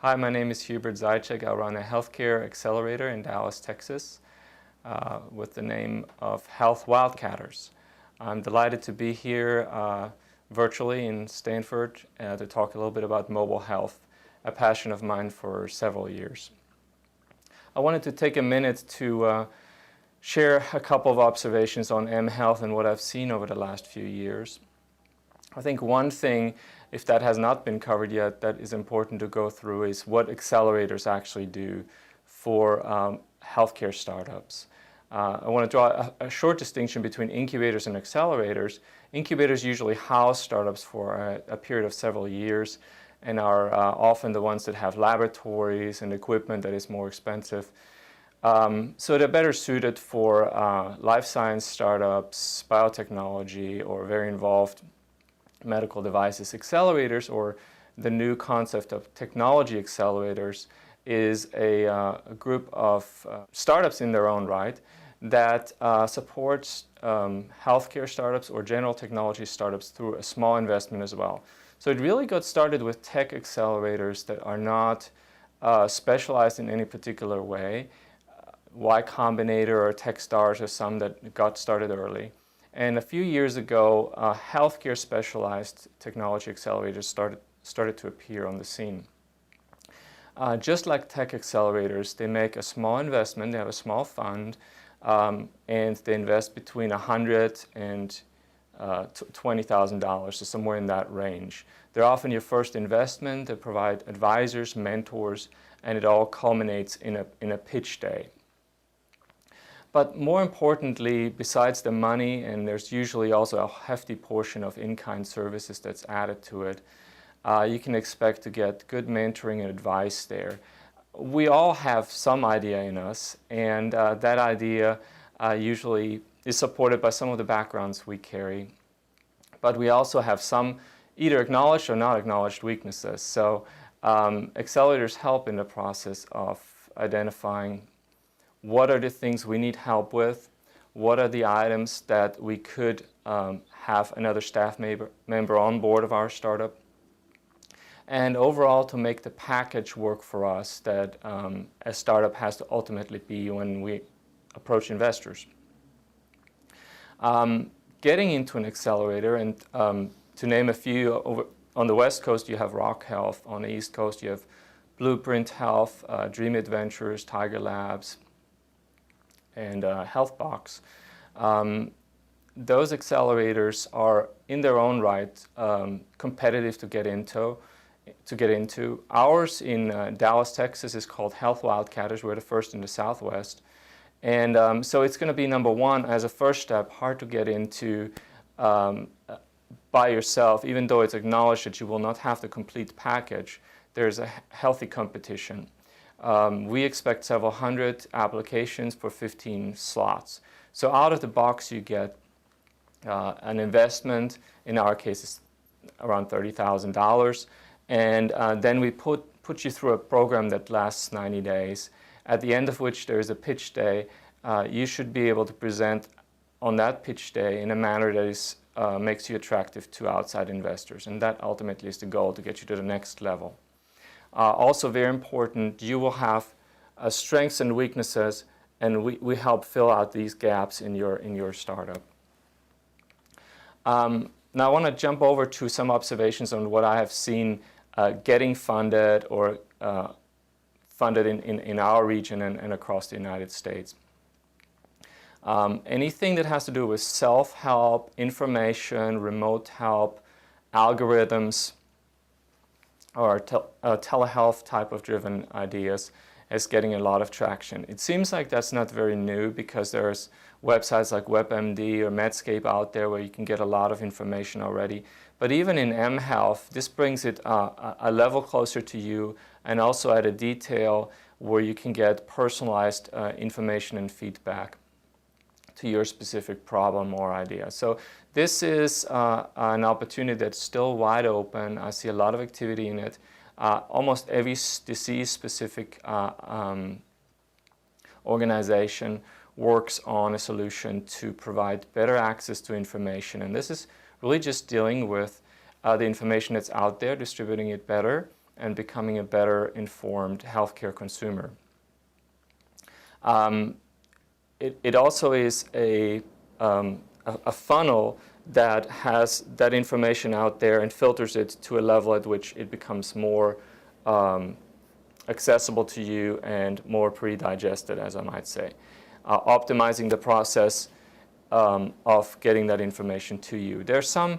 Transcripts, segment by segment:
Hi, my name is Hubert Zajicek. I run a healthcare accelerator in Dallas, Texas, with the name of Health Wildcatters. I'm delighted to be here virtually in Stanford to talk a little bit about mobile health, a passion of mine for several years. I wanted to take a minute to share a couple of observations on mHealth and what I've seen over the last few years. I think one thing, if that has not been covered yet, that is important to go through is what accelerators actually do for healthcare startups. I want to draw a short distinction between incubators and accelerators. Incubators usually house startups for a period of several years and are often the ones that have laboratories and equipment that is more expensive. So they're better suited for life science startups, biotechnology, or very involved medical devices. Accelerators, or the new concept of technology accelerators, is a group of startups in their own right that supports healthcare startups or general technology startups through a small investment as well. So it really got started with tech accelerators that are not specialized in any particular way. Y Combinator or Techstars are some that got started early. And a few years ago, healthcare specialized technology accelerators started to appear on the scene. Just like tech accelerators, they make a small investment, they have a small fund, and they invest between $100,000 and $20,000, so somewhere in that range. They're often your first investment. They provide advisors, mentors, and it all culminates in a pitch day. But more importantly, besides the money, and there's usually also a hefty portion of in-kind services that's added to it, you can expect to get good mentoring and advice there. We all have some idea in us, and that idea usually is supported by some of the backgrounds we carry. But we also have some either acknowledged or not acknowledged weaknesses. So accelerators help in the process of identifying what are the things we need help with, what are the items that we could have another staff member on board of our startup, and overall to make the package work for us that a startup has to ultimately be when we approach investors. Getting into an accelerator, and to name a few, on the West Coast you have Rock Health, on the East Coast you have Blueprint Health, Dream Adventures, Tiger Labs, and HealthBox. Those accelerators are in their own right competitive to get into. Ours in Dallas, Texas is called Health Wildcatters. We're the first in the Southwest. And so it's going to be, number one, as a first step, hard to get into by yourself, even though it's acknowledged that you will not have the complete package. There's a healthy competition. We expect several hundred applications for 15 slots. So out of the box you get an investment, in our case it's around $30,000, and then we put you through a program that lasts 90 days, at the end of which there is a pitch day. You should be able to present on that pitch day in a manner that is, makes you attractive to outside investors, and that ultimately is the goal, to get you to the next level. Also very important, you will have strengths and weaknesses, and we help fill out these gaps in your startup. Now I want to jump over to some observations on what I have seen getting funded or funded in our region and across the United States. Anything that has to do with self-help, information, remote help, algorithms, or telehealth type of driven ideas is getting a lot of traction. It seems like that's not very new, because there's websites like WebMD or Medscape out there where you can get a lot of information already. But even in mHealth, this brings it a level closer to you, and also at a detail where you can get personalized information and feedback to your specific problem or idea. So this is an opportunity that's still wide open. I see a lot of activity in it. Almost every disease-specific organization works on a solution to provide better access to information. And this is really just dealing with the information that's out there, distributing it better, and becoming a better informed healthcare consumer. It also is a funnel that has that information out there and filters it to a level at which it becomes more accessible to you and more pre-digested, as I might say. Optimizing the process of getting that information to you. There are some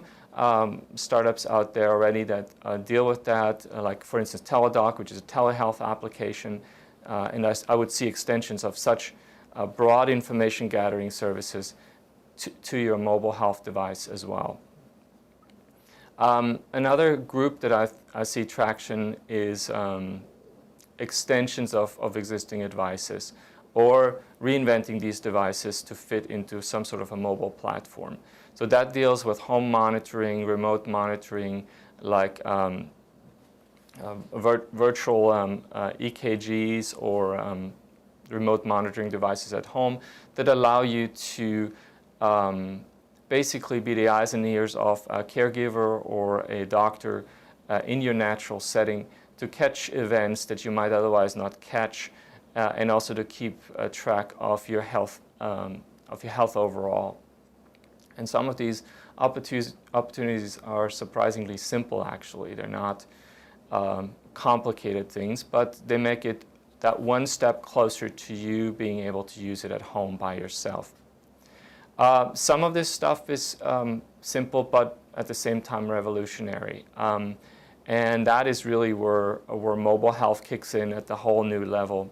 startups out there already that deal with that, like for instance Teladoc, which is a telehealth application, and I would see extensions of such broad information gathering services to your mobile health device as well. Another group that I see traction is extensions of existing devices, or reinventing these devices to fit into some sort of a mobile platform. So that deals with home monitoring, remote monitoring, like virtual EKGs or remote monitoring devices at home that allow you to basically be the eyes and ears of a caregiver or a doctor in your natural setting to catch events that you might otherwise not catch, and also to keep track of your health overall. And some of these opportunities are surprisingly simple, actually. They're not complicated things, but they make it that one step closer to you being able to use it at home by yourself. Some of this stuff is simple, but at the same time revolutionary. And that is really where mobile health kicks in at the whole new level.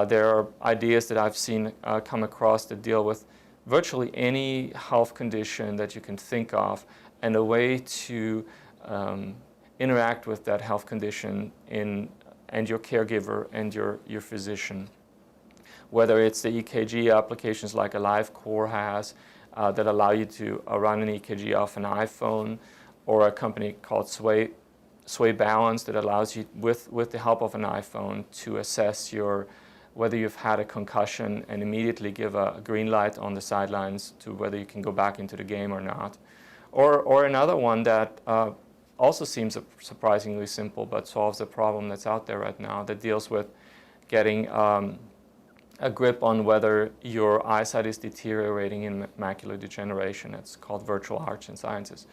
There are ideas that I've seen come across that deal with virtually any health condition that you can think of, and a way to interact with that health condition and your caregiver and your physician. Whether it's the EKG applications like AliveCor has that allow you to run an EKG off an iPhone, or a company called Sway Balance that allows you, with the help of an iPhone, to assess whether you've had a concussion and immediately give a green light on the sidelines to whether you can go back into the game or not. Or another one that also seems surprisingly simple but solves a problem that's out there right now, that deals with getting a grip on whether your eyesight is deteriorating in macular degeneration. It's called virtual arts in sciences.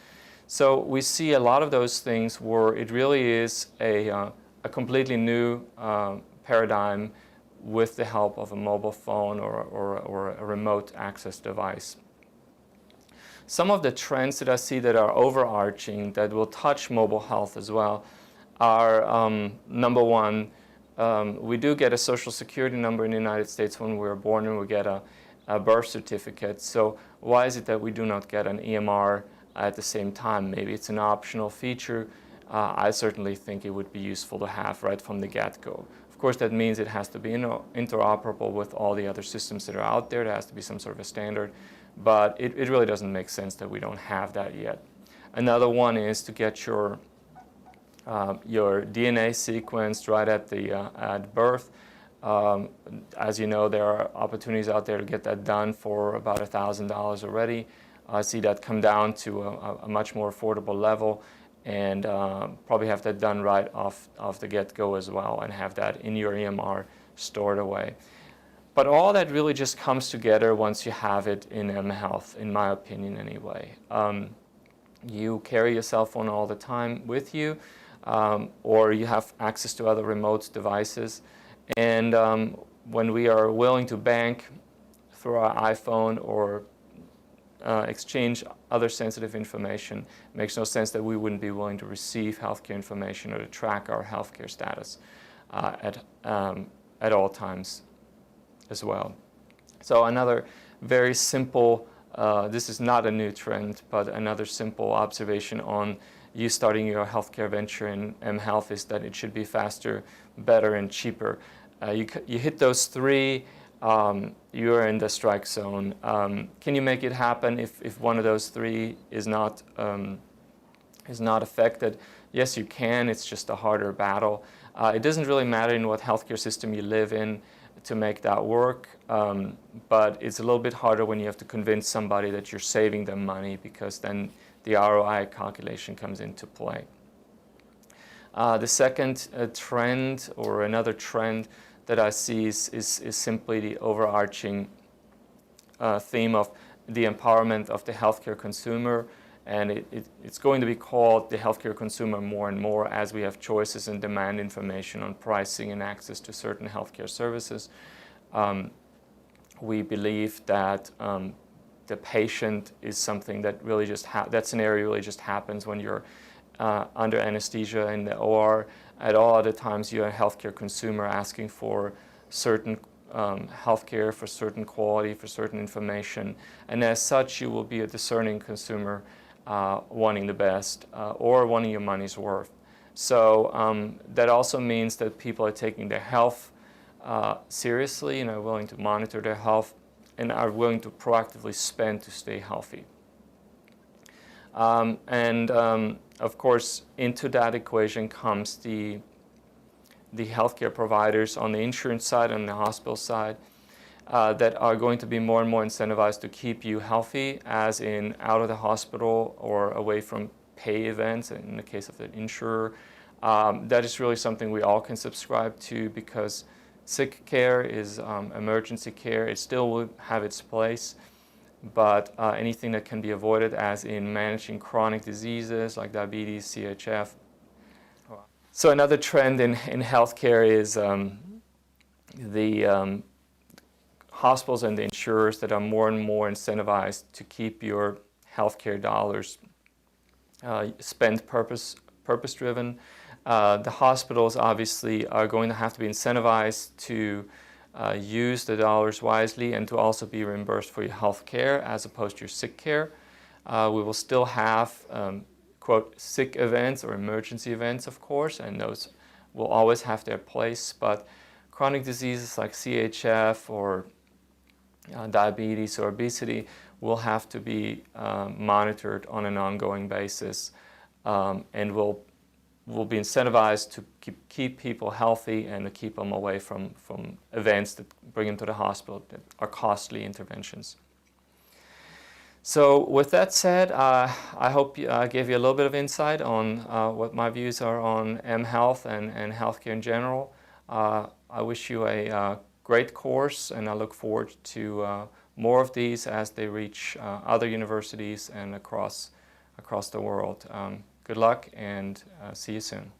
So we see a lot of those things where it really is a completely new paradigm with the help of a mobile phone or a remote access device. Some of the trends that I see that are overarching that will touch mobile health as well are, number one, we do get a social security number in the United States when we're born, and we get a birth certificate. So why is it that we do not get an EMR at the same time? Maybe it's an optional feature. I certainly think it would be useful to have right from the get-go. Of course, that means it has to be interoperable with all the other systems that are out there. There has to be some sort of a standard, but it really doesn't make sense that we don't have that yet. Another one is to get your DNA sequenced right at birth. As you know, there are opportunities out there to get that done for about $1,000 already. I see that come down to a much more affordable level, and probably have that done right off the get-go as well, and have that in your EMR stored away. But all that really just comes together once you have it in mHealth, in my opinion anyway. You carry your cell phone all the time with you, or you have access to other remote devices. And when we are willing to bank through our iPhone or exchange other sensitive information, it makes no sense that we wouldn't be willing to receive healthcare information or to track our healthcare status at all times as well. So another very simple, this is not a new trend, but another simple observation on you starting your healthcare venture in mHealth is that it should be faster, better, and cheaper. You hit those three, you're in the strike zone. Can you make it happen if one of those three is not affected? Yes, you can. It's just a harder battle. It doesn't really matter in what healthcare system you live in to make that work, but it's a little bit harder when you have to convince somebody that you're saving them money, because then the ROI calculation comes into play. The second trend, or another trend that I see, is simply the overarching theme of the empowerment of the healthcare consumer, and it's going to be called the healthcare consumer more and more as we have choices and demand information on pricing and access to certain healthcare services. We believe that the patient is something that really just that scenario really just happens when you're under anesthesia in the OR. At all other times, you're a healthcare consumer asking for certain healthcare, for certain quality, for certain information, and as such, you will be a discerning consumer wanting the best or wanting your money's worth. So that also means that people are taking their health seriously and are willing to monitor their health and are willing to proactively spend to stay healthy. Of course, into that equation comes the healthcare providers on the insurance side and the hospital side that are going to be more and more incentivized to keep you healthy, as in out of the hospital or away from pay events, in the case of the insurer. That is really something we all can subscribe to, because sick care is emergency care. It still will have its place, but anything that can be avoided, as in managing chronic diseases like diabetes, CHF. So another trend in healthcare is the hospitals and the insurers that are more and more incentivized to keep your healthcare dollars spent purpose-driven. The hospitals obviously are going to have to be incentivized to use the dollars wisely and to also be reimbursed for your health care as opposed to your sick care. We will still have, quote, sick events or emergency events, of course, and those will always have their place, but chronic diseases like CHF or diabetes or obesity will have to be monitored on an ongoing basis, and will be incentivized to keep people healthy and to keep them away from events that bring them to the hospital that are costly interventions. So with that said, I hope I gave you a little bit of insight on what my views are on mHealth and healthcare in general. I wish you a great course, and I look forward to more of these as they reach other universities and across the world. Good luck, and see you soon.